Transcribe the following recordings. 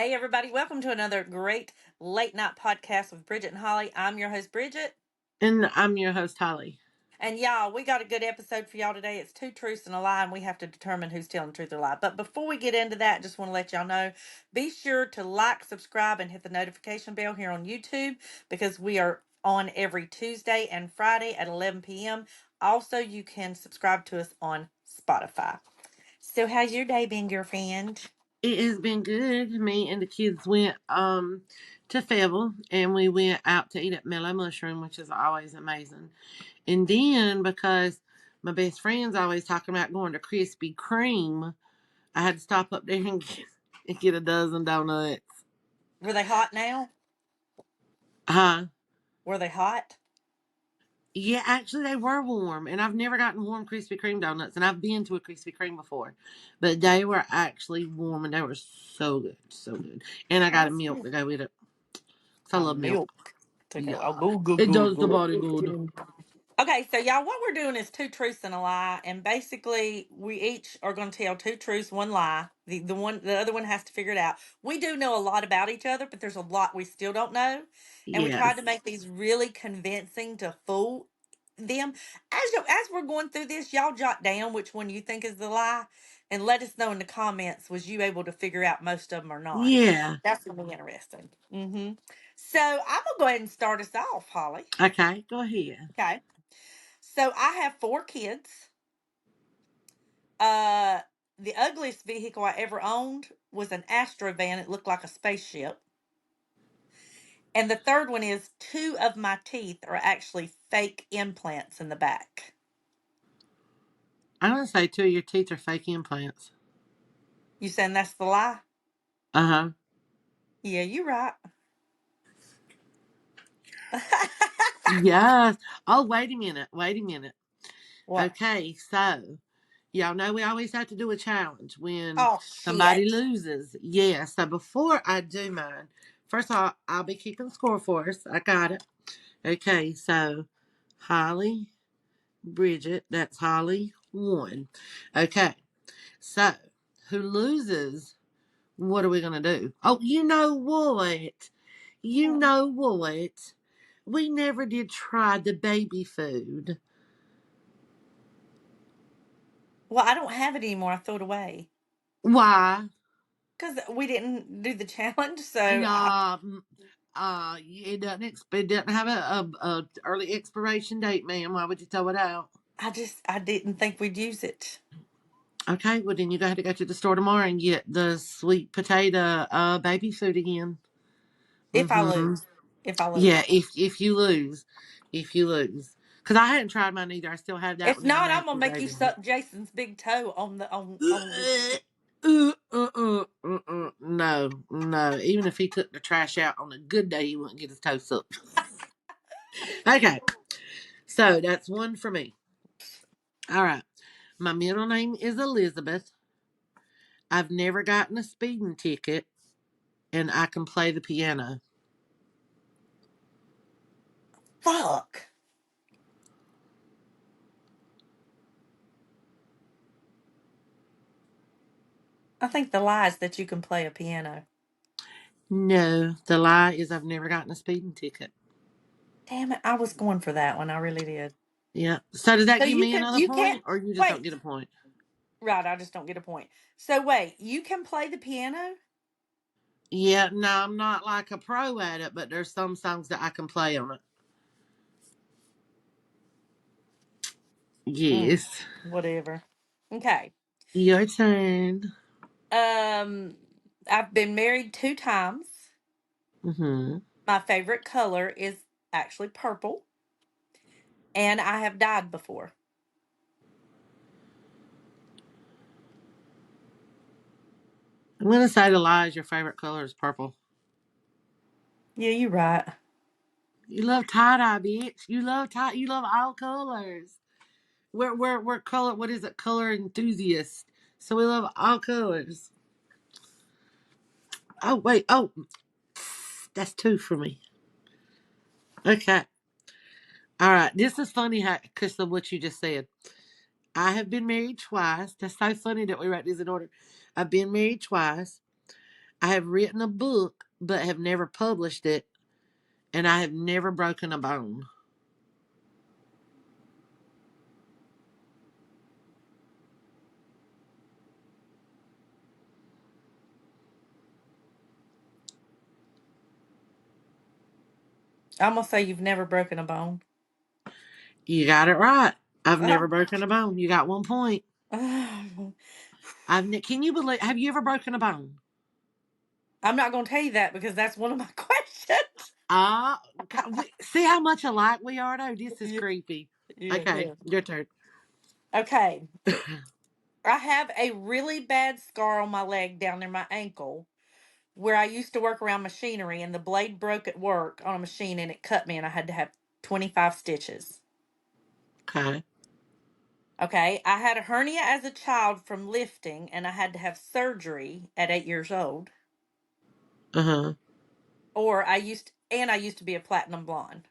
Hey, everybody. Welcome to another great late night podcast with Bridget and Holly. I'm your host, Bridget. And I'm your host, Holly. And y'all, we got a good episode for y'all today. It's two truths and a lie, and we have to determine who's telling the truth or lie. But before we get into that, just want to let y'all know, be sure to like, subscribe, and hit the notification bell here on YouTube because we are on every Tuesday and Friday at 11 p.m. Also, you can subscribe to us on Spotify. So, how's your day been, girlfriend? It has been good. Me and the kids went to Fayetteville and we went out to eat at Mellow Mushroom, which is always amazing. And then because my best friend's always talking about going to Krispy Kreme, I had to stop up there and get a dozen donuts. Were they hot now? Huh? Were they hot? Yeah, actually they were warm, and I've never gotten warm Krispy Kreme donuts, and I've been to a Krispy Kreme before, but they were actually warm, and they were so good, so good. And I got a That's milk good. to go with it. 'Cause I A love milk. milk to go. Oh, Yeah, go, go, it go, does the go. body good. Okay, so y'all, what we're doing is two truths and a lie, and basically we each are going to tell two truths, one lie. The other one has to figure it out. We do know a lot about each other, but there's a lot we still don't know, and we tried to Yes, make these really convincing to fool them. As we're going through this, y'all jot down which one you think is the lie, and let us know in the comments. Was you able to figure out most of them or not? yeah. That's gonna be interesting. So I'm gonna go ahead and start us off, Holly. Okay, go ahead. Okay. So I have four kids. Uh, the ugliest vehicle I ever owned was an Astro van. It looked like a spaceship. And the third one is two of my teeth are actually fake implants in the back. I'm gonna say two of your teeth are fake implants. You saying that's the lie? Uh huh. Yeah, you're right. Yes. Oh, wait a minute. Wait a minute. What? Okay, so y'all know we always have to do a challenge when Oh somebody shit. loses. Yeah, so before I do mine, first of all, I'll be keeping score for us. I got it. Okay, so Holly, Bridget, that's Holly, one. Okay, so who loses? What are we going to do? Oh, you know what? You Well, know what? We never did try the baby food. I don't have it anymore. I threw it away Why? because we didn't do the challenge. So I, Yeah, it doesn't have a early expiration date, ma'am. Why would you throw it out? I didn't think we'd use it. Okay, well then you got to go to the store tomorrow and get the sweet potato baby food again. If I Mm-hmm. lose, if I Yeah, lose. if you lose, because I hadn't tried mine either. I still have that If one in the not, I'm gonna make you microwave. suck Jason's big toe on the. No, no. Even if he took the trash out on a good day, he wouldn't get his toast up. Okay, so that's one for me. All right. My middle name is Elizabeth. I've never gotten a speeding ticket, and I can play the piano. Fuck. I think the lie is that you can play a piano. No, the lie is I've never gotten a speeding ticket. Damn it! I was going for that one. I really did. Yeah. So does that So give me another you can't point, or you just don't wait. get a point? Right, I just don't get a point. So wait, you can play the piano? Yeah. No, I'm not like a pro at it, but there's some songs that I can play on it. Mm, Yes. whatever. Okay. Your turn. Um, I've been married two times. Mm-hmm. My favorite color is actually purple, and I have died before. I'm gonna say the lie is your favorite color is purple. Yeah, you're right. You love tie dye, bitch. You love tie. You love all colors. We're color. What is it? Color enthusiasts. So we love all colors. Oh wait. Oh, that's two for me. Okay. All right. This is funny how because of what you just said. I have been married twice. That's so funny that we write this in order. I've been married twice. I have written a book but have never published it, and I have never broken a bone. I'm gonna say you've never broken a bone. You got it right. I've never Oh. broken a bone. You got 1 point. I'm Can you believe? Have you ever broken a bone? not gonna tell you that because that's one of my questions. Ah, see how much alike we are, though. This is Yeah, creepy. yeah, Okay, yeah. your turn. Okay. I have a really bad scar on my leg down near my ankle where I used to work around machinery and the blade broke at work on a machine and it cut me and I had to have 25 stitches. Okay. Okay. I had a hernia as a child from lifting and I had to have surgery at 8 years old. Uh huh. I used to be a platinum blonde.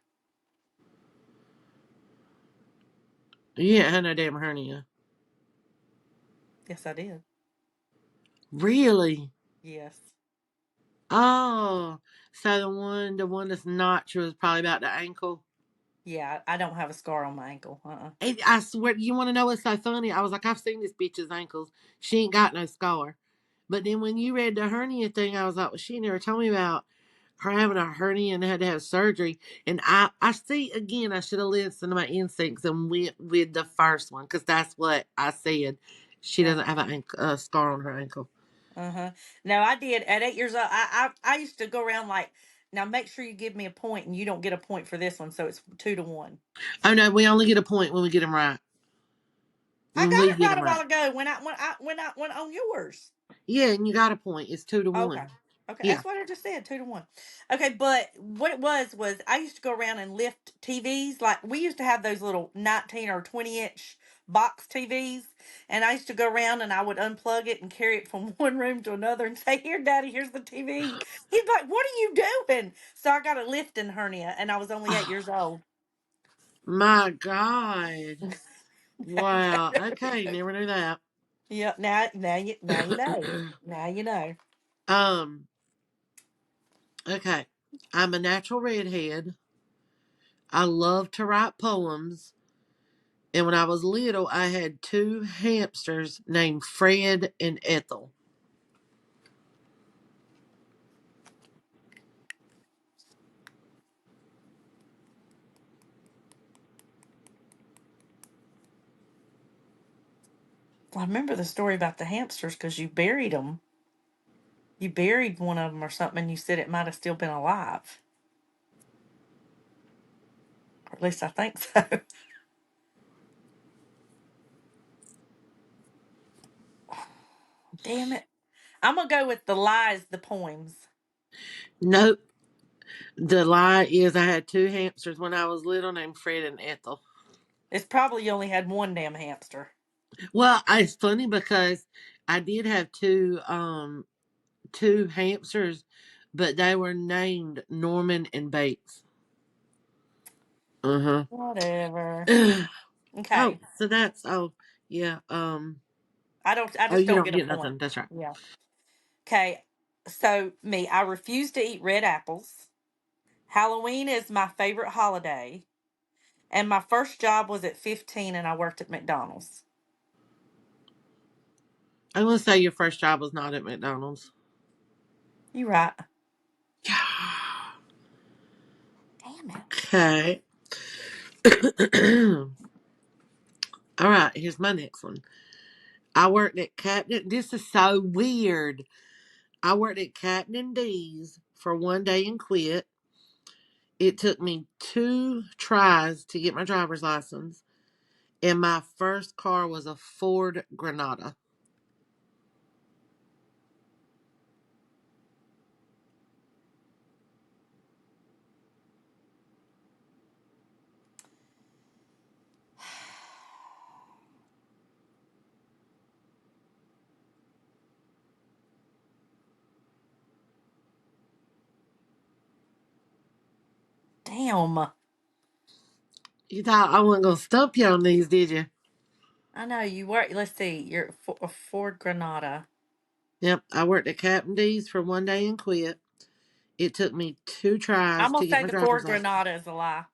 You ain't had no damn hernia. Yes, I did. Really? Yes. Oh, so the one that's notched was probably about the ankle. Yeah, I don't have a scar on my ankle. I swear, you want to know what's so funny? I was like, I've seen this bitch's ankles. She ain't got no scar. But then when you read the hernia thing, I was like, well, she never told me about her having a hernia and had to have surgery. And I see again. I should have listened to my instincts and went with the first one because that's what I said. She doesn't have a scar on her ankle. Uh-huh. No, I did at 8 years old. I used to go around like, now make sure you give me a point and you don't get a point for this one, so it's 2-1. Oh no, we only get a point when we get them right. I When got we it get right them a right. while ago when I went on yours. Yeah, and you got a point. It's 2 to Okay. 1. Okay, Yeah. that's what I just said, 2-1. Okay, but what it was I used to go around and lift TVs. Like we used to have those little 19 or 20-inch box TVs, and I used to go around and I would unplug it and carry it from one room to another and say, "Here, Daddy, here's the TV." He's like, "What are you doing?" So I got a lifting hernia, and I was only 8 years old. My God. Wow. Okay, never knew that. Yeah, now you know. Now you know. um, okay. I'm a natural redhead. I love to write poems. And when I was little, I had two hamsters named Fred and Ethel. Well, I remember the story about the hamsters because you buried them. You buried one of them or something, and you said it might have still been alive. Or at least I think so. Damn it. I'm going to go with the lies, the poems. Nope. The lie is I had two hamsters when I was little named Fred and Ethel. It's probably you only had one damn hamster. Well, it's funny because I did have two hamsters, but they were named Norman and Bates. Uh Whatever. huh. Oh, Okay. so that's yeah. I Oh, just you don't don't get a get point. nothing. That's right. Yeah. Okay. So, me, I refuse to eat red apples. Halloween is my favorite holiday. And my first job was at 15 and I worked at McDonald's. I'm gonna say your first job was not at McDonald's. You right. Yeah. Damn it. Okay. All right. Here's my next one. I worked at Captain. This is so weird. I worked at Captain D's for 1 day and quit. It took me 2 tries to get my driver's license, and my first car was a Ford Granada. Damn. You thought I wasn't gonna stump you on these, did you? I know you were. Let's see. You're a Ford Granada. Yep, I worked at Captain D's for one day and quit. It took me two I'm tries gonna to get say my the Ford driver's license. Granada is a lie.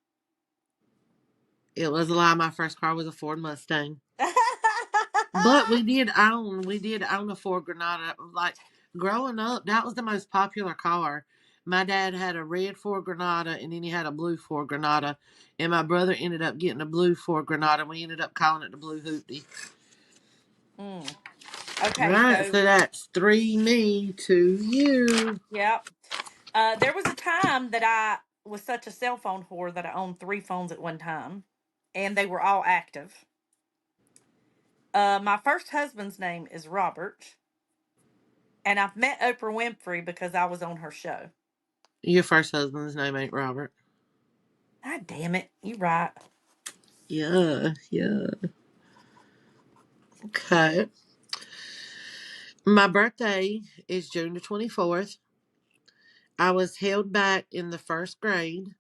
It was a lie. My first car was a Ford Mustang. But we did own a Ford Granada. Like growing up, that was the most popular car. My dad had a red Ford Granada, and then he had a blue Ford Granada, and my brother ended up getting a blue Ford Granada. And we ended up calling it the Blue Hoopty. Mm. All Okay, right, so so that's 3 me, 2 you. yeah. There was a time that I was such a cell phone whore that I owned three phones at one time, and they were all active. My first husband's name is Robert, and I've met Oprah Winfrey because I was on her show. Your first husband's name ain't Robert. God damn it, you right. Yeah, yeah. Okay. My birthday is June the 24th. I was held back in the first grade,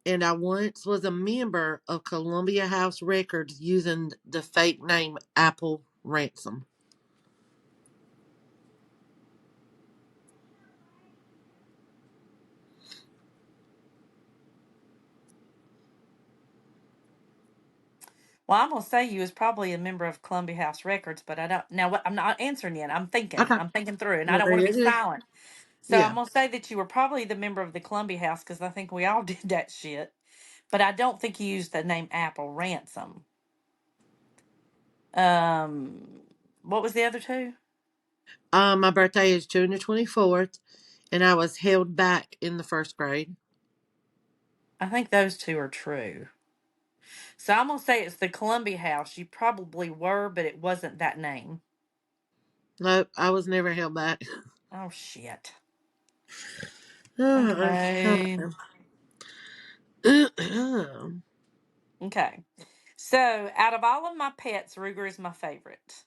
and I once was a member of Columbia House Records using the fake name Apple Ransom. Well, I'm gonna say you was probably a member of Columbia House Records, but I don't. Now, what? I'm not answering yet. I'm thinking. Okay. I'm thinking through, and I No, don't want to you're be good. silent. So I'm Yeah. gonna say that you were probably the member of the Columbia House because I think we all did that shit. But I don't think you used the name Apple Ransom. Um, what was the other two? My birthday is June the 24th, and I was held back in the first grade. I think those two are true. So I'm gonna say it's the Columbia House. You probably were, but it wasn't that name. Nope, I was never held back. Oh shit. Okay. Okay. Okay. So out of all of my pets, Ruger is my favorite.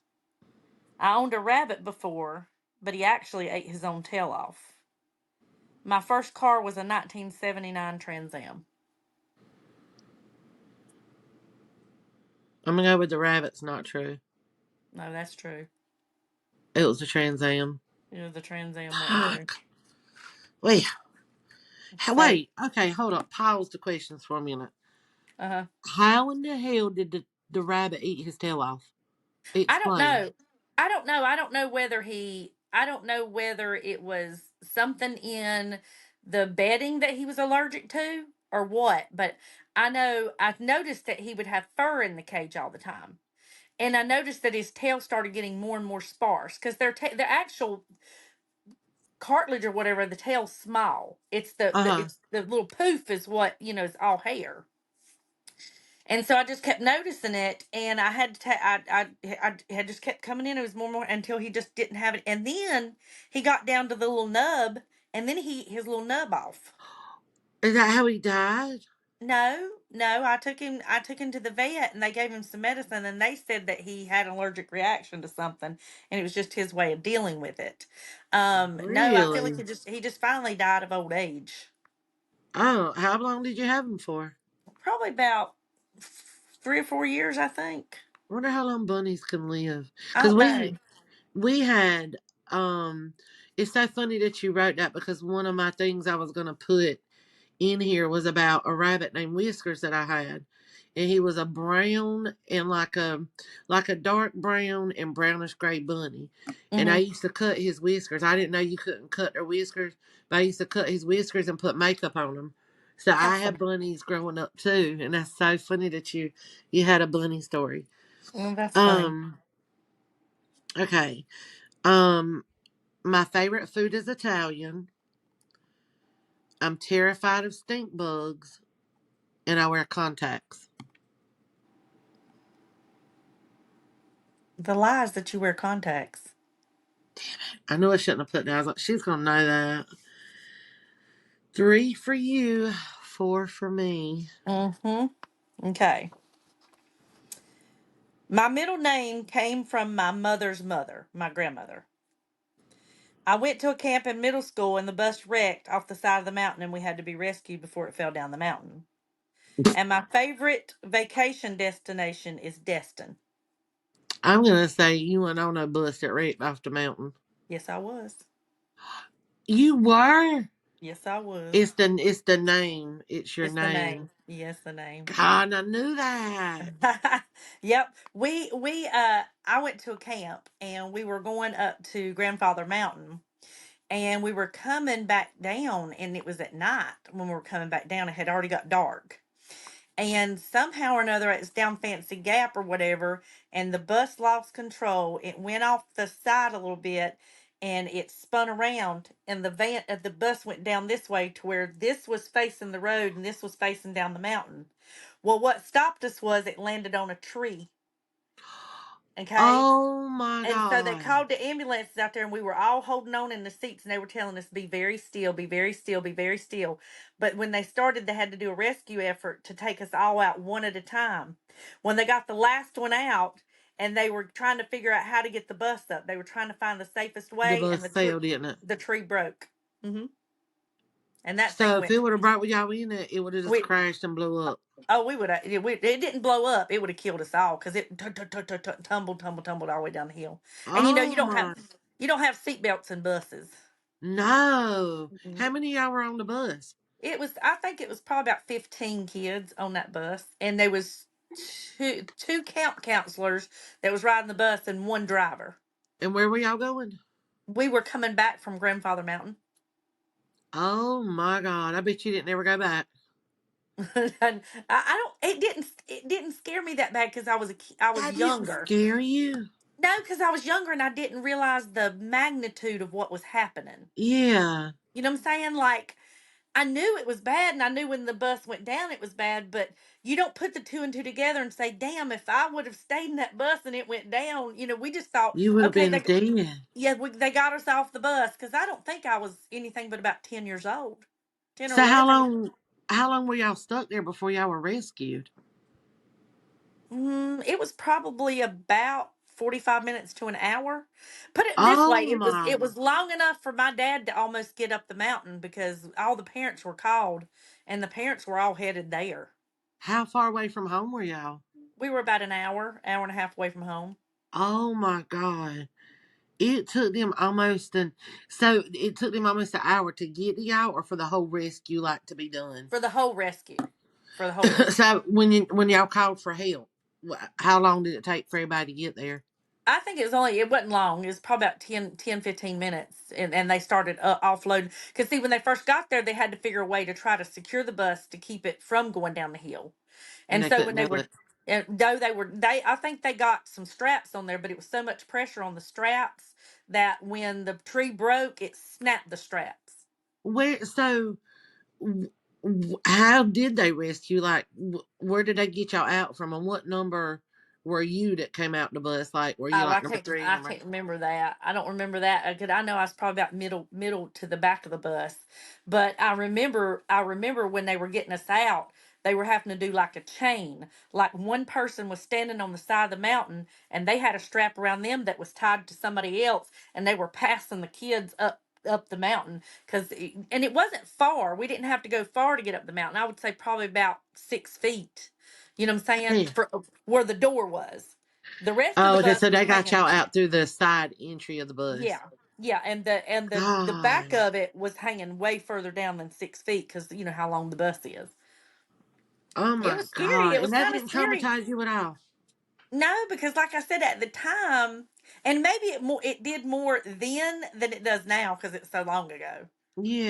I owned a rabbit before, but he actually ate his own tail off. My first car was a 1979 Trans Am. I'm gonna go with the rabbit's not true. No, that's true. It was a Trans Am. The Trans Am wasn't true. Fuck. Wait, So, wait. Okay, hold up. Pause the questions for a minute. uh-huh. How in the hell did the rabbit eat his tail off? I don't Explain. know. I don't know. I don't know whether it was something in the bedding that he was allergic to or what, but I've noticed that he would have fur in the cage all the time. And I noticed that his tail started getting more and more sparse because the actual cartilage or whatever, the tail's small. Uh huh. It's the little poof is what, is all hair. And so I just kept noticing it, and I had to I had just kept coming in. It was more and more until he just didn't have it, and then he got down to the little nub, and then he his little nub off. Is that how he died? No, no, I took him to the vet, and they gave him some medicine, and they said that he had an allergic reaction to something, and it was just his way of dealing with it. No, I feel like Really? he just finally died of old age. Oh, how long did you have him for? Probably about 3 or 4 years, I think. I wonder how long bunnies can live. I Cause don't we know. we had It's so funny that you wrote that because one of my things I was gonna put in here was about a rabbit named Whiskers that I had. And he was a brown and like a dark brown and brownish gray bunny. And I Hmm. used to cut his whiskers. I didn't know you couldn't cut their whiskers, but I used to cut his whiskers and put makeup on them. So I had bunnies growing up too, and that's so funny that you had a bunny story. Well, that's funny. Um, okay. Um, my favorite food is Italian. I'm terrified of stink bugs, and I wear contacts. The lies that you wear contacts. I knew I shouldn't have put that. I was like, she's gonna know that. 3 for you, 4 for me. Mm-hmm. Okay. My middle name came from my mother's mother, my grandmother. I went to a camp in middle school and the bus wrecked off the side of the mountain and we had to be rescued before it fell down the mountain. And my favorite vacation destination is Destin. I'm gonna say you went on a bus that wrecked off the mountain. Yes, I was. You were? Yes, I was. It's the name. It's your It's the name. name. Yes, the name. God, I knew that. Yep. We I went to a camp and we were going up to Grandfather Mountain and we were coming back down and it was at night when we were coming back down. It had already got dark. And somehow or another it's down Fancy Gap or whatever, and the bus lost control. It went off the side a little bit and it spun around and the bus went down this way to where this was facing the road and this was facing down the mountain. Well, what stopped us was it landed on a tree. Okay. Oh my And so they God. called the ambulances out there, and we were all holding on in the seats, and they were telling us, be very still, be very still, be very still. But when they started, they had to do a rescue effort to take us all out one at a time. When they got the last one out, and they were trying to figure out how to get the bus up, they were trying to find the safest The way, and bus failed, didn't it? the tree broke. hmm And that thing So if went. it would have brought y'all in it, it would have just We crashed and blew up. oh we would it didn't blow up. It would have killed us all because it tumbled all the way down the hill. And Oh my. you don't have seatbelts in buses. No. Mhm. How many of y'all were on the bus? It was I think it was probably about 15 kids on that bus, and there was two camp counselors that was riding the bus and one driver. And where were y'all going? We were coming back from Grandfather Mountain. Oh my God. I bet you didn't ever go back. And I don't it didn't scare me that bad because I was That didn't younger. scare you? No, because I was younger and I didn't realize the magnitude of what was happening. Yeah. You know what I'm saying? Like, I knew it was bad and I knew when the bus went down it was bad, but you don't put the two and two together and say, damn, if I would have stayed in that bus and it went down, we just thought, You would have okay, been dead. they got us off the bus because I don't think I was anything but about 10 years old, 10 or So 11. how long were y'all stuck there before y'all were rescued? It was probably about 45 minutes to an hour. Put it this way, Oh my. it was long enough for my dad to almost get up the mountain because all the parents were called and the parents were all headed there. How far away from home were y'all? We were about an hour and a half away from home Oh my God. It took them almost an so it took them almost an hour to get to y'all or for the whole rescue like to be done. for the whole rescue. For the whole rescue. So when y'all called for help, how long did it take for everybody to get there? I think it wasn't long. It was probably about 15 minutes. And they started offloading. Because, see, when they first got there, they had to figure a way to try to secure the bus to keep it from going down the hill. And And they so couldn't when they do were, it. though I think they got some straps on there, but it was so much pressure on the straps that when the tree broke, it snapped the straps. Where so how did they rescue? Like where did they get y'all out from? And what number were you that came out the bus? Like were you Oh, like number three, I number? can't remember that. I don't remember that. I know I was probably about middle to the back of the bus, but I remember when they were getting us out, they were having to do like a chain. Like one person was standing on the side of the mountain, and they had a strap around them that was tied to somebody else, and they were passing the kids up the mountain and it wasn't far. We didn't have to go far to get up the mountain. I would say probably about 6 feet. You know what I'm saying? Yeah. For where the door was. The rest of Oh, the okay. bus So was they got hanging. y'all out through the side entry of the bus. Yeah, yeah, and the back God. of it was hanging way further down than 6 feet because you know how long the bus is. Oh It my was scary. God. It was And that kind of didn't scary. traumatize you at all. No, because like I said at the time, and maybe it did more then than it does now because it's so long ago.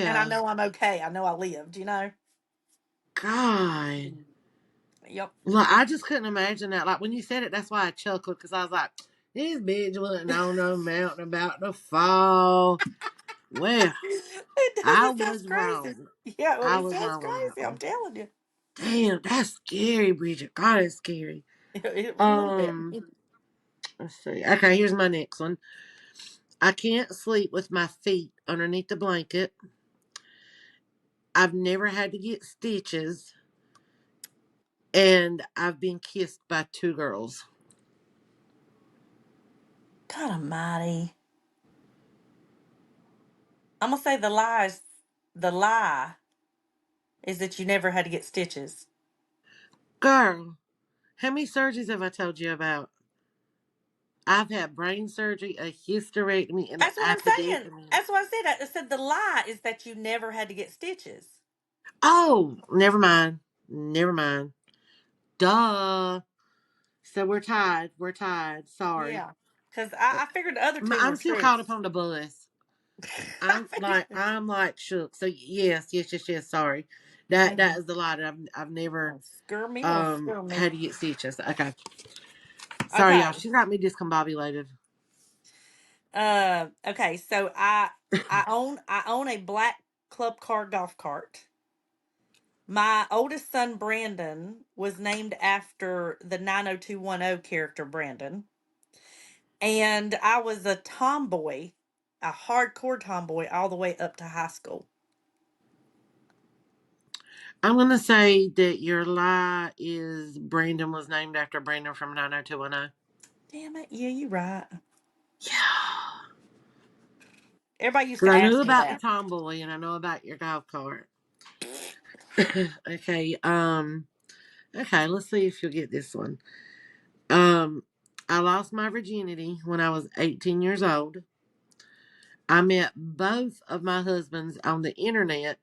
And I Yeah. know I'm okay. I know I lived. God. Yep. Well, I just couldn't imagine that. Like when you said it, that's why I chuckled because I was like, this bitch wasn't on no mountain about to fall. Well, It does. I It sounds was crazy. wrong. Yeah, well, I it was sounds wrong on that crazy. I'm one. telling you. Damn, that's scary, Bridget. God, it's scary. It was a little bit. Um, let's see. Okay, here's my next one. I can't sleep with my feet underneath the blanket. I've never had to get stitches, and I've been kissed by two girls. God Almighty. I'm gonna say the lie is that you never had to get stitches. Girl, how many surgeries have I told you about? I've had brain surgery, a hysterectomy, and an That's what I'm saying. appendectomy. That's what I said. I said the lie is that you never had to get stitches. Oh, never mind. Never mind. Duh. So we're tied. We're tied. Sorry. Yeah. Because I figured the other two were I'm still caught up truths. on the bus. I figured. I'm like shook. So yes, yes, yes, yes. Sorry, that Mhm. is the lie that I've never Don't scare me. Don't scare me. had to get stitches. Okay, sorry y'all. Okay. She got me discombobulated. Okay. So I own a black club car golf cart. My oldest son Brandon was named after the 90210 character Brandon. And I was a tomboy, a hardcore tomboy all the way up to high school. I'm gonna say that your lie is Brandon was named after Brandon from 90210. Damn it. Yeah, you right. Yeah, Everybody used because to I knew ask me about the that. tomboy and I know about your golf cart. Okay, okay. Let's see if you'll get this one. Um, I lost my virginity when I was 18 years old. I met both of my husbands on the internet,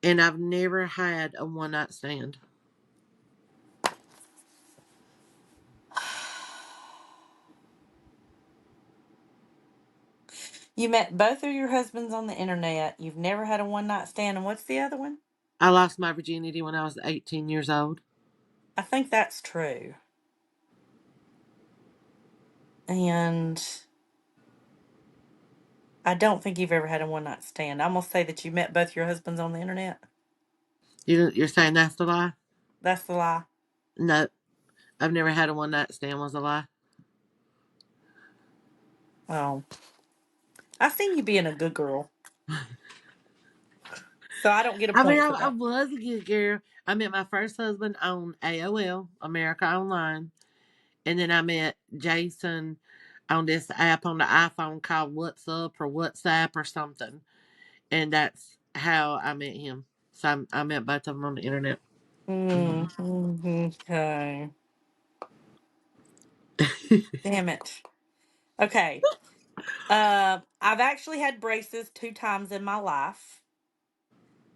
and I've never had a one night stand. You met both of your husbands on the internet. You've never had a one night stand. And what's the other one? I lost my virginity when I was 18 years old. I think that's true. And I don't think you've ever had a one night stand. I'm going to say that you met both your husbands on the internet. You're saying that's the lie? That's the lie. No, I've never had a one night stand. Was a lie. Oh, I seen you being a good girl. So I don't get a I mean, point for I that. was a good girl. I met my first husband on AOL, America Online, and then I met Jason on this app on the iPhone called WhatsApp or WhatsApp or something, and that's how I met him. So I met both of them on the internet. Okay. Damn it. Okay. I've actually had braces 2 times in my life.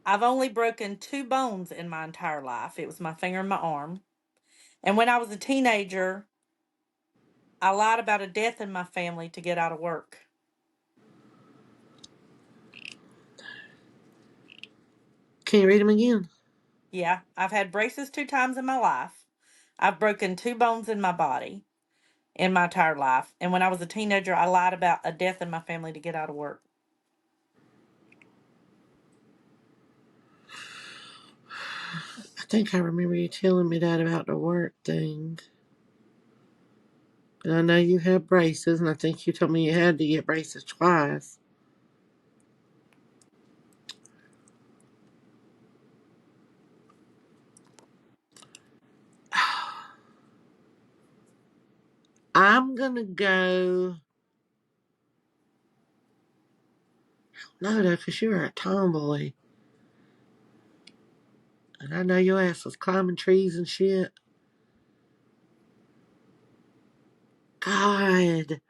I've only broken 2 bones in my entire life. It was my finger and my arm. And when I was a teenager, I lied about a death in my family to get out of work. Can you read them again? Yeah, I've had braces 2 times in my life. I've broken 2 bones in my body in my entire life. And when I was a teenager, I lied about a death in my family to get out of work. I think I remember you telling me that about the work thing. And I know you have braces, and I think you told me you had to get braces twice. I'm gonna go. No, though, because you're a tomboy. And I know your ass was climbing trees and shit. God.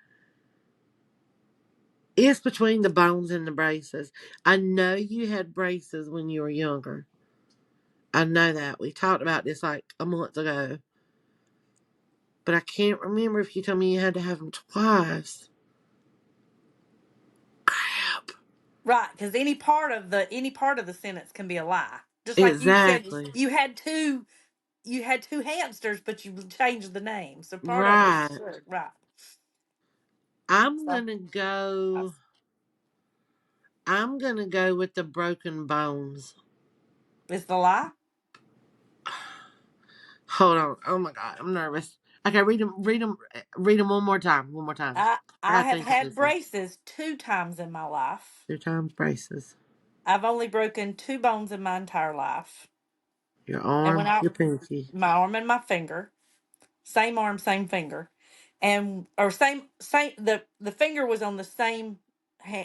It's between the bones and the braces. I know you had braces when you were younger. I know that. We talked about this like a month ago. But I can't remember if you told me you had to have them twice. Crap. Right, because any part of the sentence can be a lie. Just like you said, Exactly. you had two hamsters, but you changed the name. So part of it is Right. true. Right. I'm So gonna go. I'm gonna go with the broken bones. is the lie. Hold on. Oh my god, I'm nervous. Okay, read them. Read them. Read them one more time. One more time. I I I gotta have think of had this one. braces 2 times in my life. 2 times braces. I've only broken 2 bones in my entire life. Your And when arm, I your pinky. my arm and my finger, same arm, same finger, and or same the finger was on the same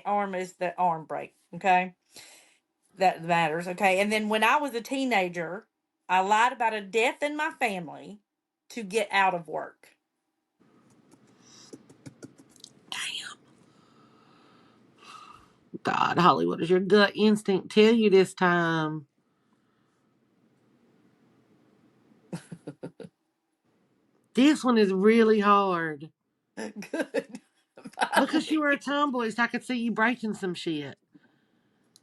arm as the arm break. Okay, that matters. Okay, and then when I was a teenager, I lied about a death in my family to get out of work. God, Holly, what does your gut instinct tell you this time? This one is really hard. Good. Because you Finally. were a tomboy, so I could see you breaking some shit.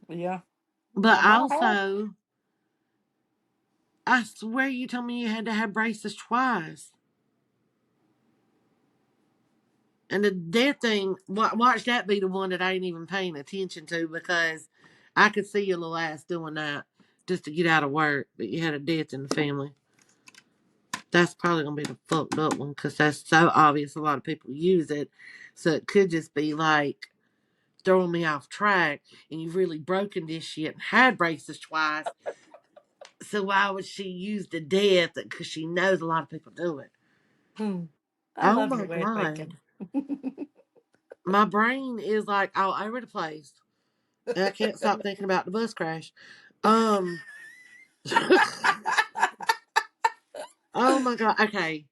Yeah. But Yeah, my heart. also, I swear you told me you had to have braces twice. And the dead thing, watch that be the one that I ain't even paying attention to because I could see your little ass doing that just to get out of work. But you had a death in the family. That's probably going to be the fucked up one because that's so obvious a lot of people use it. So it could just be like throwing me off track and you've really broken this shit and had braces twice. So why would she use the death? Because she knows a lot of people do it. Hmm. I Oh love my your way of thinking. God. My brain is like all over the place. And I can't stop thinking about the bus crash. Um, oh my God. Okay.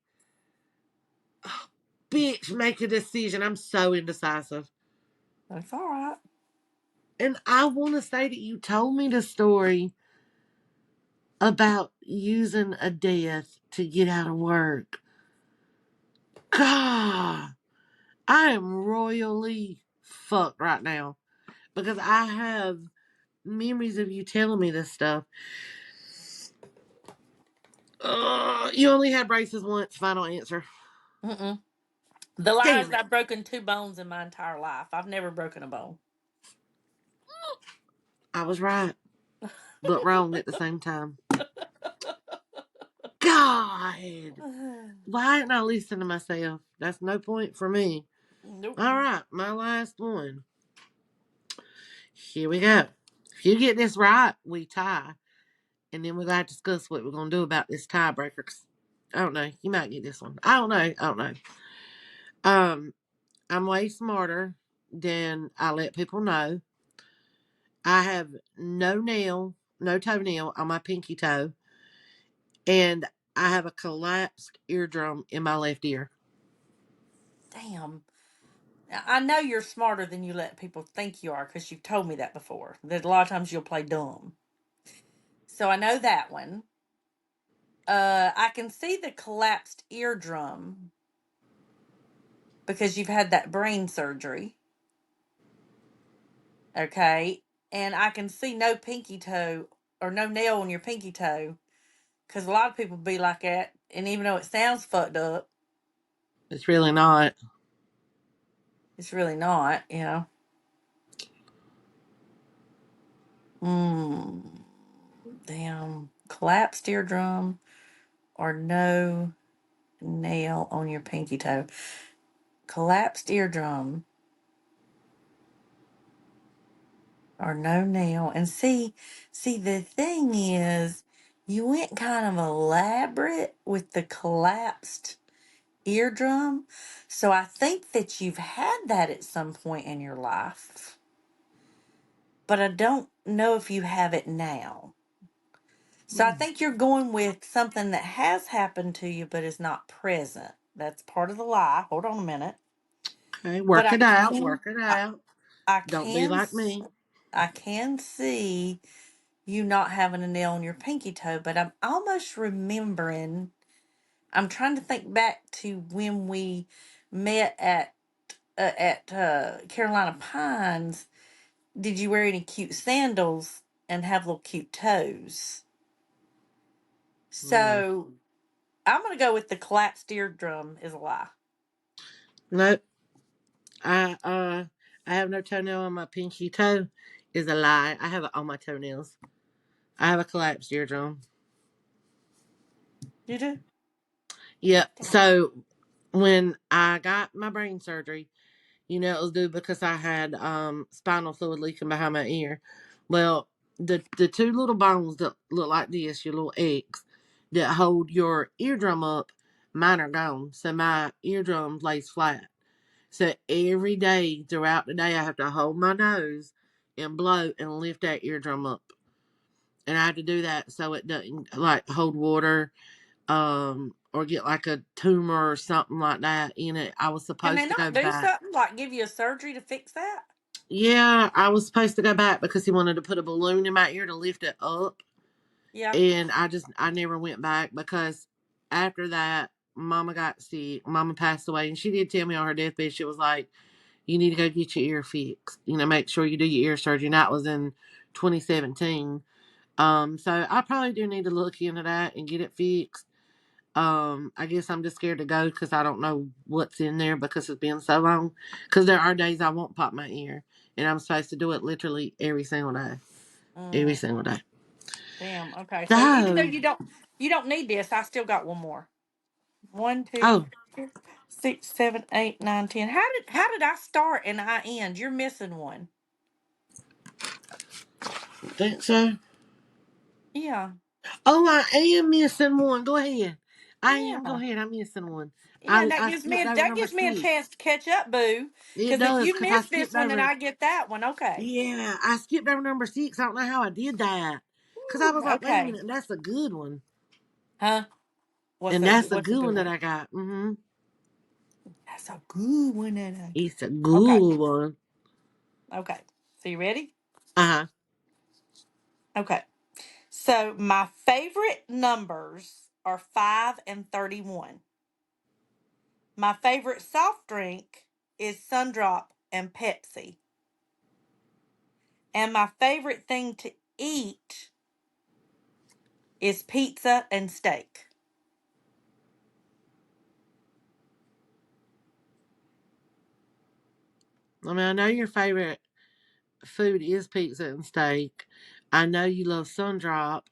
Bitch, make a decision. I'm so indecisive. That's all right. And I want to say that you told me the story about using a death to get out of work. God, I am royally fucked right now because I have memories of you telling me this stuff. You only had braces once. Final answer. Mm-mm. The lie is Damn it. I've broken 2 bones in my entire life. I've never broken a bone. I was right, but wrong at the same time. God. Why didn't I listen to myself? That's no point for me. Nope. All right, my last one. Here we go. If you get this right, we tie. And then we got to discuss what we're going to do about this tiebreaker. I don't know. You might get this one. I don't know. I don't know. I'm way smarter than I let people know. I have no toenail on my pinky toe. And I have a collapsed eardrum in my left ear. Damn. I know you're smarter than you let people think you are because you've told me that before. That a lot of times you'll play dumb. So I know that one. I can see the collapsed eardrum because you've had that brain surgery. Okay. And I can see no pinky toe or no nail on your pinky toe because a lot of people be like that. And even though it sounds fucked up, It's really not. it's really not, you know. Mm, damn. Collapsed eardrum or no nail on your pinky toe. Collapsed eardrum or no nail. And see, the thing is, you went kind of elaborate with the collapsed eardrum. So I think that you've had that at some point in your life, but I don't know if you have it now. So I think you're going with something that has happened to you but is not present. That's part of the lie. Hold on a minute. Okay, But work it out. Work it I, out. I Don't be can like me. I can see you not having a nail on your pinky toe, but I'm almost remembering. I'm trying to think back to when we met at Carolina Pines. Did you wear any cute sandals and have little cute toes? Mm. So I'm gonna go with the collapsed eardrum is a lie. Nope. I uh I have no toenail on my pinky toe is a lie. I have it on my toenails. I have a collapsed eardrum. You do? Yep. Damn. So when I got my brain surgery, it was due because I had spinal fluid leaking behind my ear. Well, the two little bones that look like this, your little X, that hold your eardrum up, mine are gone. So my eardrum lays flat. So every day throughout the day, I have to hold my nose and blow and lift that eardrum up. And I have to do that so it doesn't like hold water, or get like a tumor or something like that in it. I was Can they supposed to go not do back. something like give you a surgery to fix that? Yeah, I was supposed to go back because he wanted to put a balloon in my ear to lift it up. Yeah. And I never went back because after that, Mama got sick. Mama passed away. And she did tell me on her deathbed, she was like, you need to go get your ear fixed. Make sure you do your ear surgery. And that was in 2017. So I probably do need to look into that and get it fixed. I guess I'm just scared to go because I don't know what's in there because it's been so long. Because there are days I won't pop my ear, and I'm supposed to do it literally every single day. Every Mm, single day. damn. Okay. So even though So, you don't need this, I still got one more. One, two, oh, 6, 7, 8, 9, 10. How did I start and I end? You're missing one. think so. Yeah. Oh, I am missing one. Go ahead. I am. Go Yeah. ahead. I'm missing one. Yeah, I skipped over that number gives me a 6. chance to catch up, boo. It Because if does you because I miss this skipped one, then over. I get that one. Okay. Yeah, I skipped over number 6. I don't know how I did that. Because I Woo, was like, wait a okay. minute, that's a good one. Huh? What's And a that's a what's a good good one that one? I got. Mm-hmm. That's a good one that I got. It's a Okay. good one. Okay. So you ready? Uh-huh. Okay. So my favorite numbers are 5 and 31. My favorite soft drink is Sundrop and Pepsi. And my favorite thing to eat is pizza and steak. I mean, I know your favorite food is pizza and steak. I know you love Sundrop,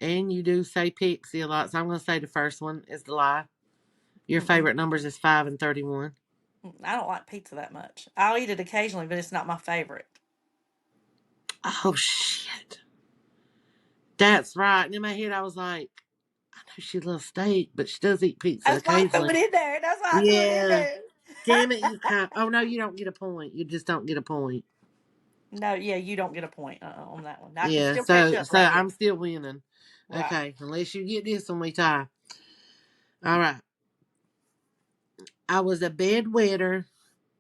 and you do say Pixie a lot, so I'm going to say the first one is the lie. Your Mm-mm. favorite numbers is 5 and 31. I don't like pizza that much. I'll eat it occasionally, but it's not my favorite. Oh, shit. That's right. And in my head, I was like, I know she loves steak, but she does eat pizza That's why I threw occasionally. it in there. That's why I threw it in Yeah. there. Damn it, you can't. Oh, no, you don't get a point. You just don't get a point. No, yeah, you don't get a point on that one. I can Yeah, still catch so up so right here. I'm still winning. Right. Okay, unless you get this one, we tie. All right. I was a bedwetter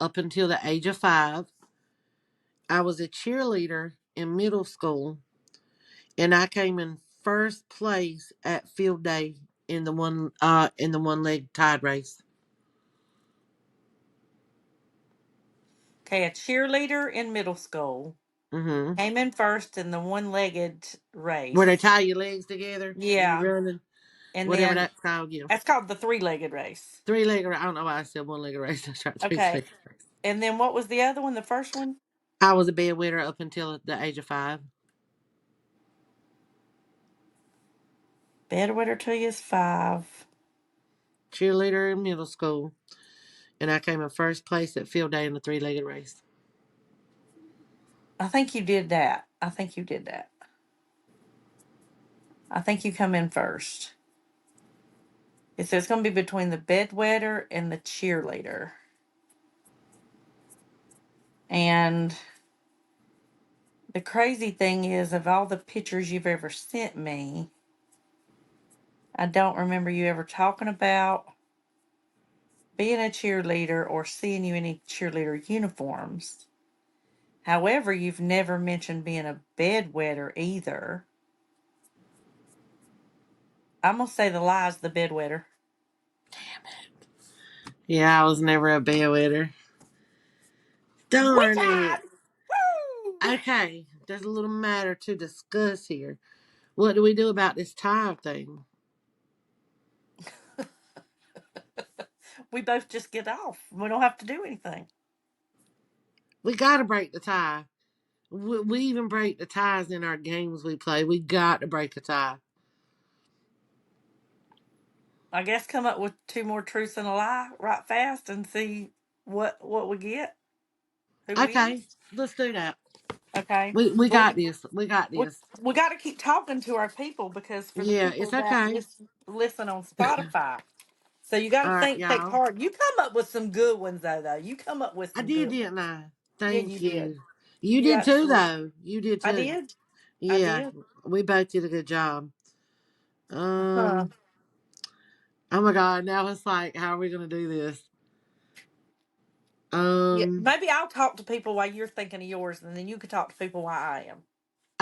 up until the age of 5. I was a cheerleader in middle school, and I came in first place at field day in the one leg tide race. Okay, a cheerleader in middle school Mm-hmm. came in first in the one-legged Where they race. tie your legs together and you're Yeah, running, and whatever then that's called. Yeah, that's called the three-legged race. 3 leg. I don't know why I said 1 leg race. That's right, 3 leg Okay, race. and then what was the other one? The first one? I was a bedwetter up until the age of 5. Bedwetter till you is 5. Cheerleader in middle school, and I came in first place at field day in the 3 legged race. I think you did that. I think you did that. I think you come in first. It says it's going to be between the bedwetter and the cheerleader. And the crazy thing is, of all the pictures you've ever sent me, I don't remember you ever talking about being a cheerleader or seeing you in any cheerleader uniforms. However, you've never mentioned being a bedwetter either. I'm going to say the lie's the bedwetter. Yeah, I was never a bedwetter. We Darn tied! it. Woo! Okay, there's a little matter to discuss here. What do we do about this tie thing? We both just get off. We don't have to do anything. We got to break the tie. We even break the ties in our games we play. We got to break a tie. I guess come up with two more truths and a lie right fast and see what we get. Who Okay, wins? let's do that. Okay. We Well, got this. We got we, this. we got to keep talking to our people because for the Yeah, people it's that okay. listen on Spotify, so you got to All right, think y'all. hard. You come up with some good ones though. You come up with I some did, good didn't ones. I? Yeah, you Thank did. you. You You did too, absolutely. though. You did I too. did. I Yeah, did. we both did a good job. Huh. Um. Oh my God! Now it's like, how are we gonna do this? Yeah, Um. maybe I'll talk to people while you're thinking of yours, and then you can talk to people while I am.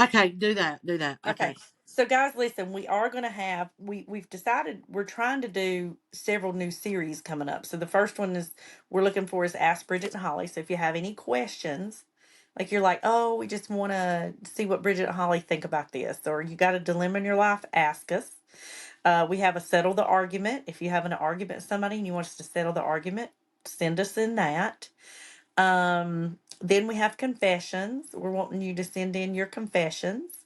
Okay, do that. Do that. Okay. Okay. So guys, listen, we are going to have we've decided we're trying to do several new series coming up. So the first one is we're looking for is Ask Bridget and Holly. So if you have any questions, like you're like, "Oh, we just want to see what Bridget and Holly think about this," or you got a dilemma in your life, ask us. We have a settle the argument. If you have an argument with somebody and you want us to settle the argument, send us in that. Then we have confessions. We're wanting you to send in your confessions.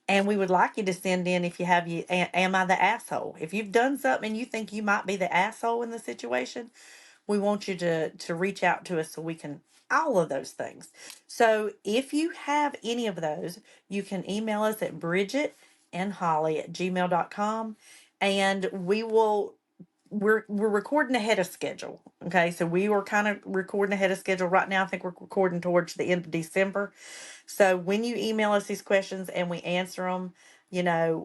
And we would like you to send in if you have am I the asshole? If you've done something and you think you might be the asshole in the situation, we want you to reach out to us so we can all of those things. So if you have any of those, you can email us at Bridget and Holly at gmail.com, and we're recording ahead of schedule. Okay, so we were kind of recording ahead of schedule right now. I think we're recording towards the end of December. So when you email us these questions and we answer them,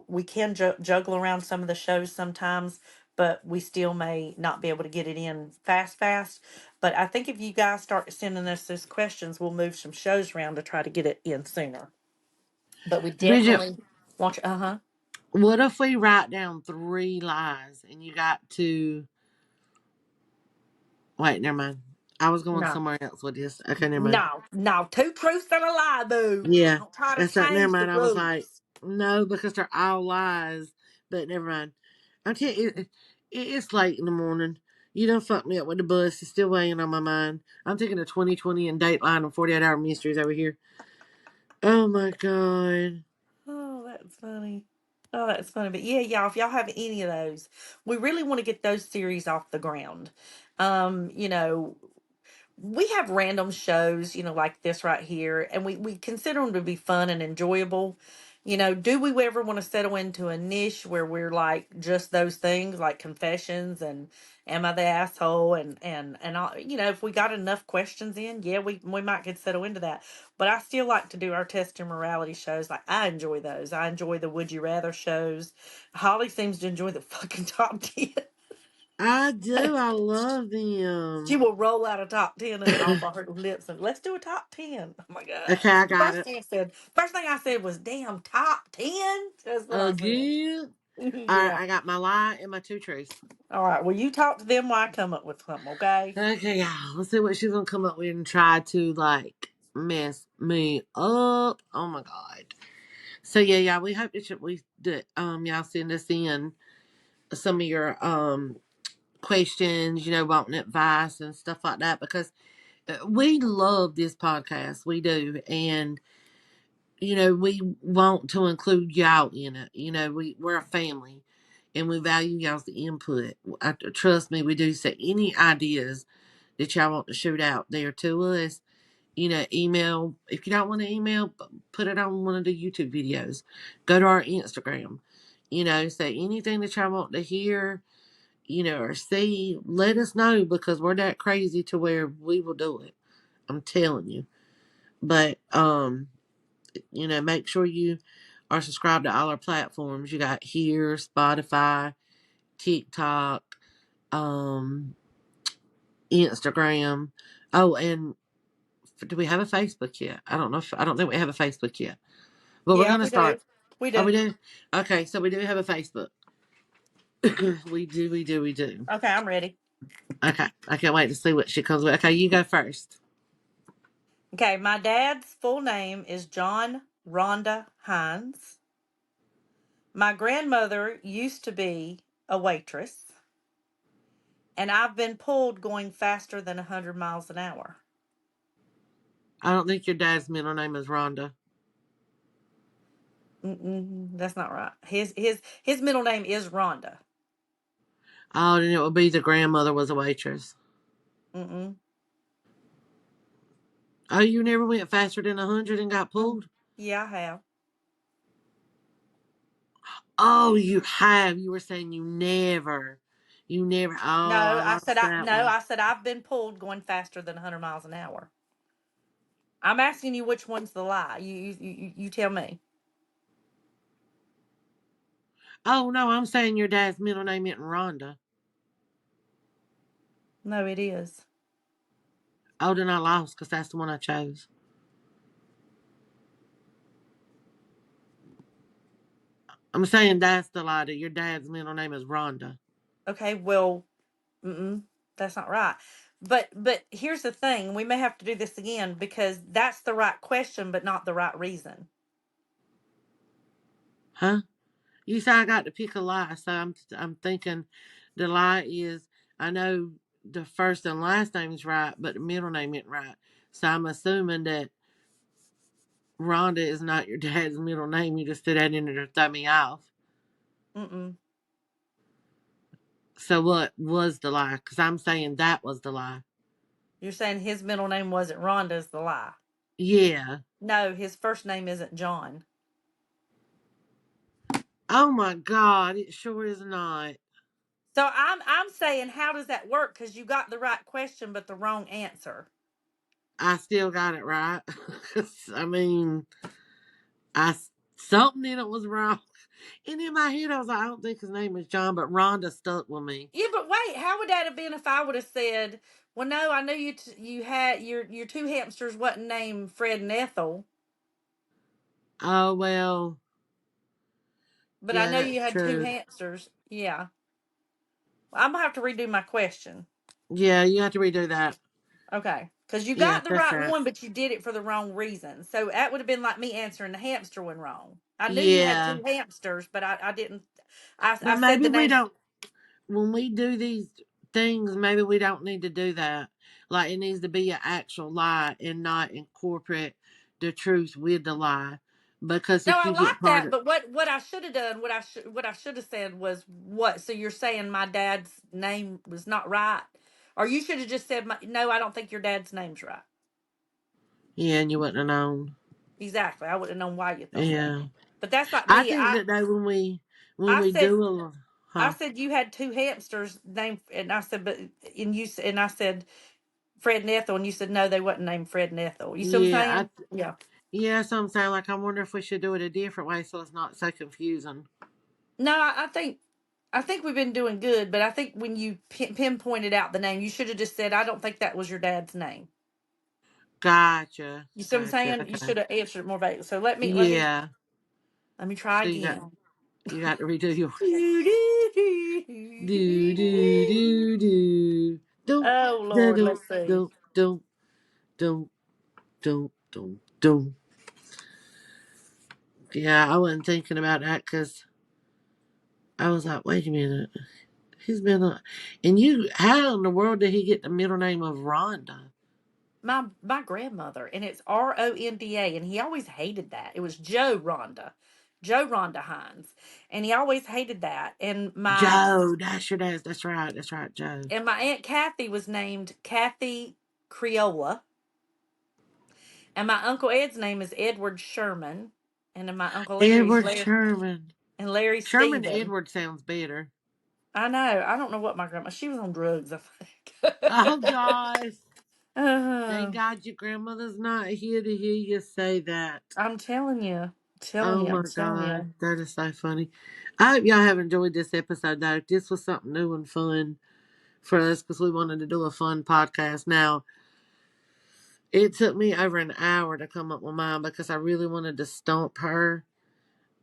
we can juggle around some of the shows sometimes, but we still may not be able to get it in fast. But I think if you guys start sending us those questions, we'll move some shows around to try to get it in sooner. But we Bridget, definitely want you. Uh huh. what if we write down 3 lies and you got to wait? Never mind. I was going No, somewhere else with this. Okay, never mind. no. Two truths and a lie, boo. Yeah, Don't try to that's not. Never change the mind. I was like, rules. no, because they're all lies. But never mind. I'm telling you, it's late in the morning. You done fucked me up with the bus. It's still weighing on my mind. I'm thinking of 2020 and Dateline and 48 Hour Mysteries over here. Oh my god. Oh, that's funny. Oh, that's funny. But yeah, y'all, if y'all have any of those, we really want to get those series off the ground. Um, you know, we have random shows, like this right here, and we consider them to be fun and enjoyable. Do we ever want to settle into a niche where we're like just those things, like confessions and am I the asshole and all? If we got enough questions in, yeah, we might could settle into that. But I still like to do our test and morality shows. Like I enjoy those. I enjoy the Would You Rather shows. Holly seems to enjoy the fucking top 10. I do. I love She them. will roll out a top 10 and off of her lips and let's do a top 10. Oh my God. Okay, I got it. First thing I said was, damn, top 10? That's what I said. Again. Alright, Yeah. I got my lie and my 2 truths. All right. Well, you talk to them while I come up with something, okay? Okay, y'all. Let's see what she's gonna come up with and try to like mess me up. Oh my god. So yeah, y'all. We hope that y'all send us in some of your questions. Wanting advice and stuff like that because we love this podcast. We do, and we want to include y'all in it. We're a family, and we value y'all's input. Trust me, we do. So any ideas that y'all want to shoot out there to us, email. If you don't want to email, put it on one of the YouTube videos. Go to our Instagram. Say anything that y'all want to hear, or see, let us know because we're that crazy to where we will do it. I'm telling you. But make sure you are subscribed to all our platforms. You got here, Spotify, TikTok, um, Instagram. Oh, and do we have a Facebook yet? I don't think we have a Facebook yet. But we're Yeah, gonna we do. start. We Oh, we do. do? Okay, so we do have a Facebook. we do. Okay, I'm ready. Okay. I can't wait to see what she comes with. Okay, you go first. Okay, my dad's full name is John Rhonda Hines. My grandmother used to be a waitress, and I've been pulled going faster than 100 miles an hour. I don't think your dad's middle name is Rhonda. Mm-mm, that's not right. His middle name is Rhonda. Oh, then it would be the grandmother was a waitress. Mm-mm. Oh, you never went faster than 100 and got Mm. pulled? Yeah, I have. Oh, you have. You were saying you never. You never. Oh, No, I I said lost I that no, one. I said I've been pulled going faster than 100 miles an hour. I'm asking you which one's the lie. You tell me. Oh, no, I'm saying your dad's middle name isn't Rhonda. No, it is. Oh, then I lost because that's the one I chose. I'm saying that's the lie that your dad's middle name is Rhonda. Okay, well, that's not right. But here's the thing: we may have to do this again because that's the right question, but not the right reason. Huh? You said I got to pick a lie, so I'm thinking the lie is I know the first and last name is right, but the middle name isn't right. So I'm assuming that Rhonda is not your dad's middle name. You just threw that in there to throw me off. Mm-mm. So what was the lie? Because I'm saying that was the lie. You're saying his middle name wasn't Rhonda is the lie. Yeah. No, his first name isn't John. Oh my God, it sure is not. So I'm saying, how does that work? Because you got the right question but the wrong answer. I still got it right. I mean, I something in it was wrong. And in my head, I was like, I don't think his name is John, but Rhonda stuck with me. Yeah, but wait, how would that have been if I would have said, "Well, no, I knew you had your two hamsters wasn't named Fred and Ethel, Oh well, but I yeah, know you that's had two true. hamsters." Yeah, I'm gonna have to redo my question. Yeah, you have to redo that. Okay, because you Yeah, got the that's right right. one, but you did it for the wrong reason. So that would have been like me answering the hamster one wrong. I knew you had Yeah, two hamsters, but I didn't. I but said maybe the we name. don't. When we do these things, maybe we don't need to do that. Like it needs to be an actual lie and not incorporate the truth with the lie. Because No, if I you get like part that, of, but what I should have done, what I should have said was what? So you're saying my dad's name was not right, or you should have just said, "No, I don't think your dad's name's right." yeah, and you wouldn't have known. Exactly, I would have known why you thought that. Yeah, But that's like I me. think that though when I we said do a, I huh? said you had two hamsters named, and I said, but and I said Fred and Ethel, and you said no, they wasn't named Fred and Ethel. You see what I'm Yeah, saying? Yeah. yeah. So I'm saying like I wonder if we should do it a different way so it's not so confusing. No, I think we've been doing good, but I think when you pinpointed out the name, you should have just said, "I don't think that was your dad's name." Gotcha, You see what I'm gotcha. saying? You Okay. should have answered it more vaguely. So let me let me Yeah. let me try So again. you got to redo your do do Oh do do don't Lord, don't let's see. don't don't don't don't. Yeah, I wasn't thinking about that because I was like, wait a minute, he's been a, and you, how in the world did he get the middle name of Rhonda? My grandmother, and it's Ronda, and he always hated that. It was Joe Rhonda Hines, and he always hated that. Joe, that's your dad's. That's right, Joe. And my aunt Kathy was named Kathy Creola, and my uncle Ed's name is Edward Sherman, and then my uncle Larry's Edward Larry Sherman. and Larry Sherman Stephen. Edward sounds better. I know. I don't know what my grandma. She was on drugs, I think. Oh gosh. Thank uh, God your grandmother's not here to hear you say that. I'm telling you, Oh my I'm telling God, you. that is so funny. I hope y'all have enjoyed this episode though. This was something new and fun for us because we wanted to do a fun podcast. Now, it took me over an hour to come up with mine because I really wanted to stump her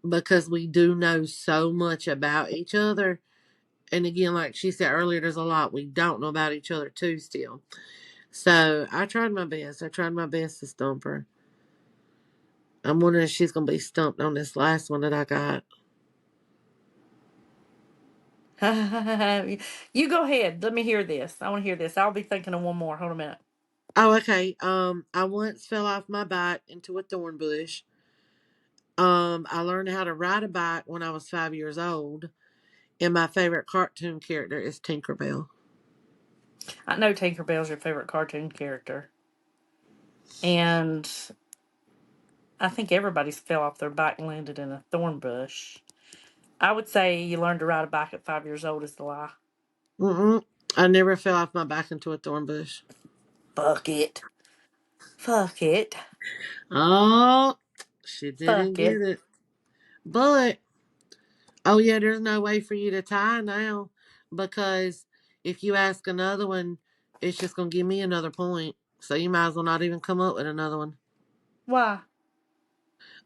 because we do know so much about each other. And again, like she said earlier, there's a lot we don't know about each other too still. So I tried my best. I tried my best to stump her. I'm wondering if she's gonna be stumped on this last one that I got. You go ahead. Let me hear this. I want to hear this. I'll be thinking of one more. Hold a minute. Oh, okay. I once fell off my bike into a thorn bush. I learned how to ride a bike when I was 5 years old, and my favorite cartoon character is Tinkerbell. I know Tinkerbell's your favorite cartoon character, and I think everybody's fell off their bike and landed in a thorn bush. I would say you learned to ride a bike at 5 years old is the lie. Mm-mm. I never fell off my bike into a thorn bush. Fuck it. Fuck it. Oh, she didn't Fuck get it. it. But oh yeah, there's no way for you to tie now because if you ask another one, it's just gonna give me another point. So you might as well not even come up with another one. Why?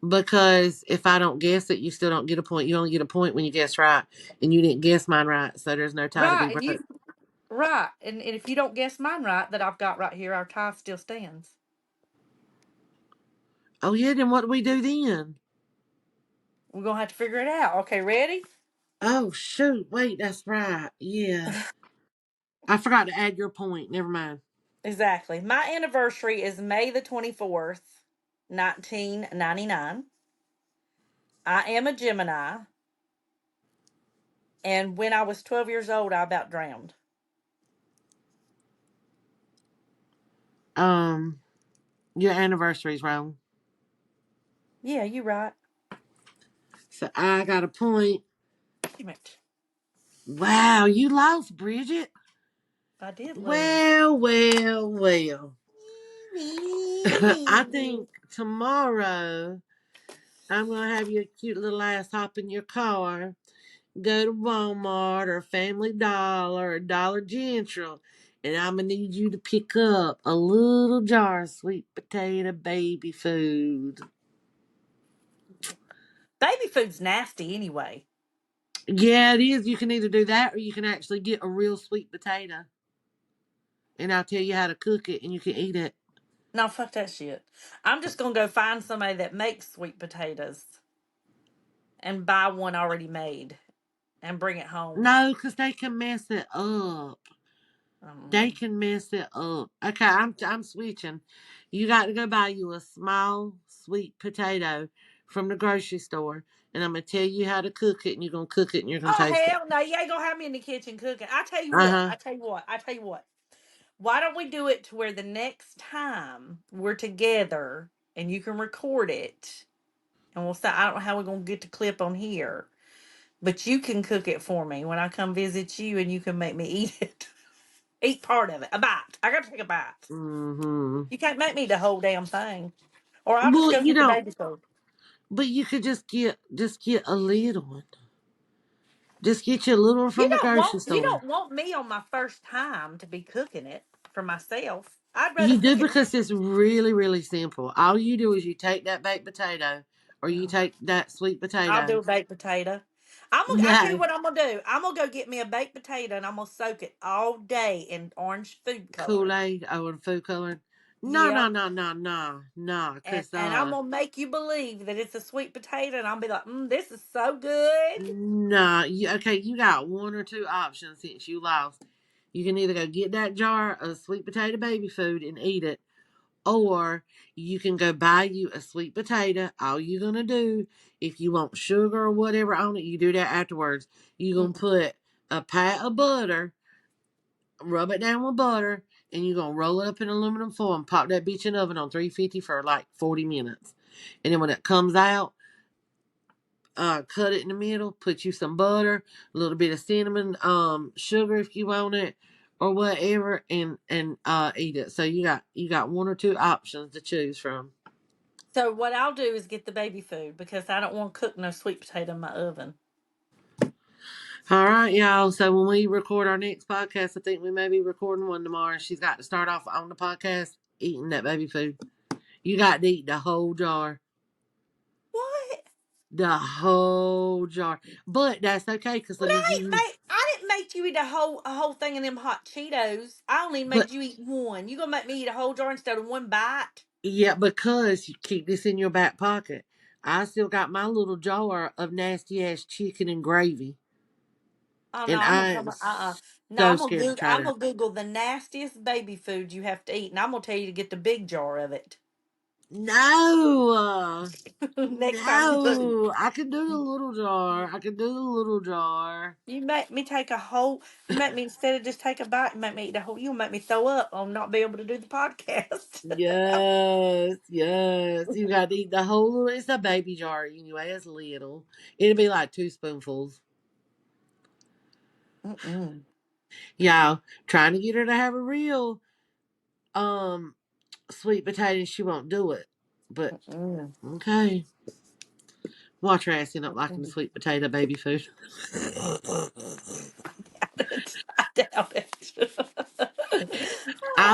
Because if I don't guess it, you still don't get a point. You only get a point when you guess right. And you didn't guess mine right, so there's no tie to be Right. broke. Right. And if you don't guess mine right that I've got right here, our tie still stands. Oh yeah, then what do we do then? We're gonna have to figure it out. Okay, ready? Oh shoot, wait, that's right. Yeah. I forgot to add your point. Never mind. Exactly. My anniversary is May the 24th, 1999. I am a Gemini, and when I was 12 years old, I about drowned. Um, your anniversary's wrong. Yeah, you right. So I got a point. Damn it. Wow, you lost, Bridget. I did lose. Well, well, well. I think tomorrow I'm gonna have your cute little ass hop in your car, go to Walmart or Family Dollar or Dollar General, and I'm gonna need you to pick up a little jar of sweet potato baby food. Baby food's nasty anyway. Yeah, it is. You can either do that or you can actually get a real sweet potato. And I'll tell you how to cook it and you can eat it. No, fuck that shit. I'm just gonna go find somebody that makes sweet potatoes and buy one already made and bring it home. No, because they can mess it up. They Um, can mess it up. Okay, I'm switching. You got to go buy you a small sweet potato from the grocery store, and I'm gonna tell you how to cook it, and you're gonna cook it, and you're gonna oh taste it. hell no, you ain't gonna have me in the kitchen cooking. I tell you Uh what, huh. I tell you what, I tell you what. Why don't we do it to where the next time we're together and you can record it and we'll say I don't know how we're gonna get the clip on here. But you can cook it for me when I come visit you and you can make me eat it. Eat part of it. A bite. I gotta take a bite. Mm-hmm. You can't make me eat the whole damn thing. Or I'll just Well, go you get the don't. baby food. But you could just get a little one. Just get you a little one You from the don't grocery want you store. don't want me on my first time to be cooking it for myself. I'd rather You do cook it. because it's really, really simple. All you do is you take that baked potato or you No, take that sweet I'll do potato. a baked potato. I tell you No, what I'm gonna do. I'm gonna go get me a baked potato and I'm gonna soak it all day in orange food coloring. Kool-Aid or food coloring. No, Yeah. no, no, no, no, no. and Because, and I'm gonna make you believe that it's a sweet potato, and I'll be like, this is so good. no. Okay, you got one or two options since you lost. You can either go get that jar of sweet potato baby food and eat it, or you can go buy you a sweet potato. All you're going to do, if you want sugar or whatever on it, you do that afterwards. You're going to Mm-mm. put a pat of butter, rub it down with butter, and you're going to roll it up in aluminum foil and pop that bitch in the oven on 350 for like 40 minutes. And then when it comes out, cut it in the middle, put you some butter, a little bit of cinnamon, sugar if you want it, or whatever, and eat it. So you got one or two options to choose from. So what I'll do is get the baby food because I don't want to cook no sweet potato in my oven. All right, y'all. So when we record our next podcast, I think we may be recording one tomorrow. She's got to start off on the podcast eating that baby food. You got to eat the whole jar. What? The whole jar. But that's okay because Well, let me give you. I didn't make you eat a whole thing of them hot Cheetos. I only But made you eat one. You gonna make me eat a whole jar instead of one bite? yeah, because you keep this in your back pocket. I still got my little jar of nasty ass chicken and gravy. Oh no, And I'm gonna I come. am No, so scared to try I'm that. gonna Google the nastiest baby food you have to eat, and I'm gonna tell you to get the big jar of it No. next time you cook. No. I can do the little jar. I can do the little jar. You make me take a whole. You make me instead of just take a bite, you make me eat a whole. You make me throw up on not being able to do the podcast. Yes, yes. You got to eat the whole little. It's a baby jar anyway. It's little. It'll be like two spoonfuls. Mm-mm. Y'all trying to get her to have a real um sweet potato. She won't do it. But Mm-mm. okay. Watch her ass end up liking the Mm-mm. sweet potato baby food. I doubt it.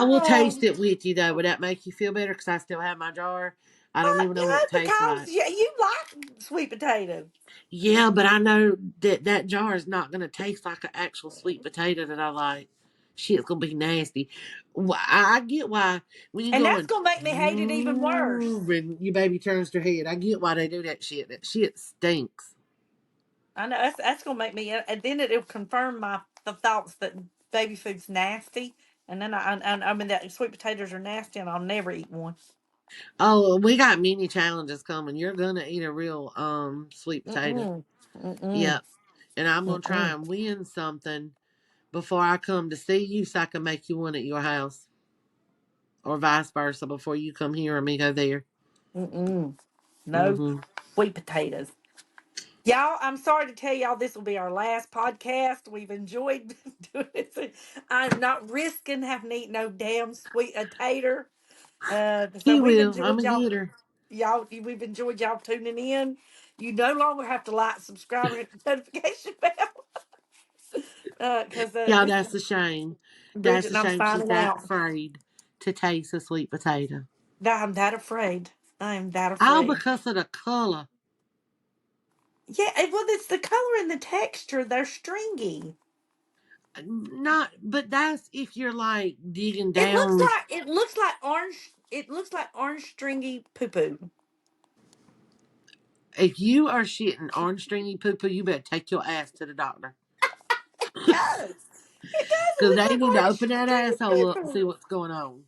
I will Oh, taste it with you though. Would that make you feel better? Because I still have my jar. I don't even know what yeah, it tastes because like. you like sweet potatoes. Yeah, but I know that that jar is not going to taste like an actual sweet potato that I like. Shit's going to be nasty. I get why when you And go that's and going to make me hate it even worse. and your baby turns their head. I get why they do that shit. That shit stinks. I know that's going to make me, and then it'll confirm the thoughts that baby food's nasty. And then I mean, that sweet potatoes are nasty and I'll never eat one. Oh, we got many challenges coming. You're gonna eat a real sweet potato. Mm-mm. Mm-mm. Yep. And I'm gonna try Mm-mm. and win something before I come to see you so I can make you one at your house. Or vice versa before you come here and me go there. Mm-mm. No Mm-hmm. sweet potatoes. Y'all, I'm sorry to tell y'all this will be our last podcast. We've enjoyed doing this. I'm not risking having to eat no damn sweet potato. So He we've will. I'm enjoyed a y'all. getter. We've enjoyed y'all tuning in. You no longer have to like, subscribe, or hit the notification bell. Because Y'all, this is that's a shame. Bridget That's a and I'm shame she's signing that out. afraid to taste a sweet potato. I'm that afraid. I am that All afraid. because of the color. Yeah, well, it's the color and the texture. They're stringy. Not, but that's if you're like digging It looks down. like it looks like orange. It looks like orange stringy poo poo. If you are shitting orange stringy poo poo, you better take your ass to the doctor. Does it does? It Because looks they like need to orange open that stringy asshole poo up and see poo. what's going on.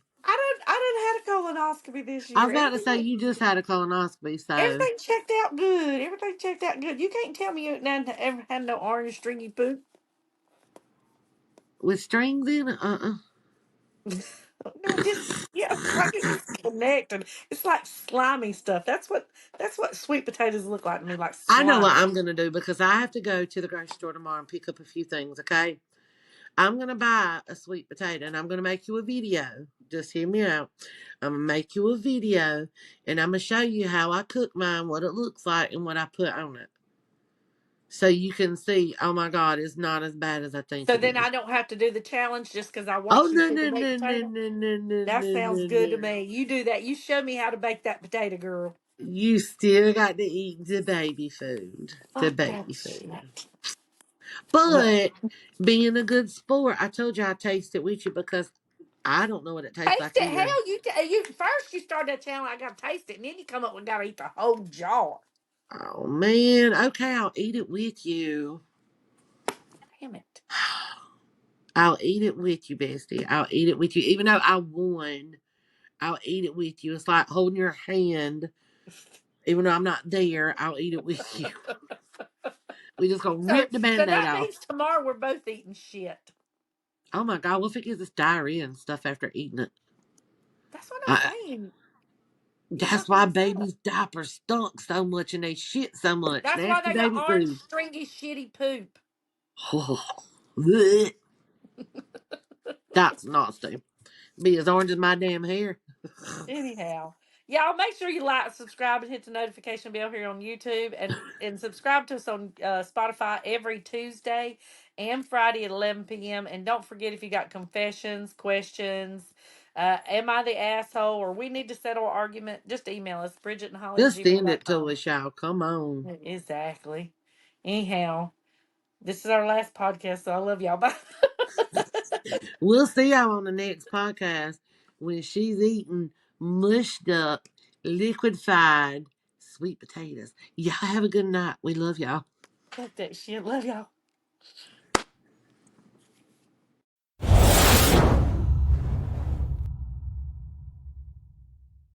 I done had a colonoscopy this I year. was about to say, you just had a colonoscopy, so Everything checked out good. Everything checked out good. You can't tell me you ain't ever had no orange stringy poo. with strings in it, No, just yeah, it's like it's connected. It's like slimy stuff. That's what sweet potatoes look like to me, like I know what slime. I'm going to do because I have to go to the grocery store tomorrow and pick up a few things, okay? I'm going to buy a sweet potato and I'm going to make you a video. Just hear me out. I'm going to make you a video and I'm going to show you how I cook mine, what it looks like, and what I put on it. So you can see, oh my God, it's not as bad as I think So it then is. I don't have to do the challenge just because I Oh, watched you no, cook a no, baked no, no, potato. no, no, no, That no, sounds no, good to no. me. You do that. You show me how to bake that potato, girl. You still got to eat the baby food. The Fuck baby that food. shit. Well, But being a good sport, I told you I'd taste it with you because I don't know what it tastes taste like it. either. Hell, you first you start that challenge. I gotta taste it, and then you come up with gotta eat the whole jar. Oh man. Okay, I'll eat it with you. Damn it. I'll eat it with you, bestie. I'll eat it with you. Even though I won, I'll eat it with you. It's like holding your hand. Even though I'm not there, I'll eat it with you. We just gonna So rip the so band-aid that off. means tomorrow we're both eating shit. Oh my God, what if it gives us diarrhea and stuff after eating it? That's what I'm I, saying. You're that's fucking why us up. babies' diapers stunk so much and they shit so much. That's why Nasty they got baby orange food. stringy shitty poop. Blech. That's nasty. Be as orange as my damn hair. Anyhow, y'all make sure you like, subscribe, and hit the notification bell here on YouTube, and subscribe to us on Spotify every Tuesday and Friday at 11 p.m. And don't forget, if you got confessions, questions, am I the asshole, or we need to settle an argument, just email us, Bridget and Holly at Just gmail send dot it to com. us, y'all. Come on. Exactly. Anyhow, this is our last podcast, so I love y'all. Bye. We'll see y'all on the next podcast when she's eating mushed up, liquefied sweet potatoes. Y'all have a good night. We love y'all. Fuck that shit. Love y'all.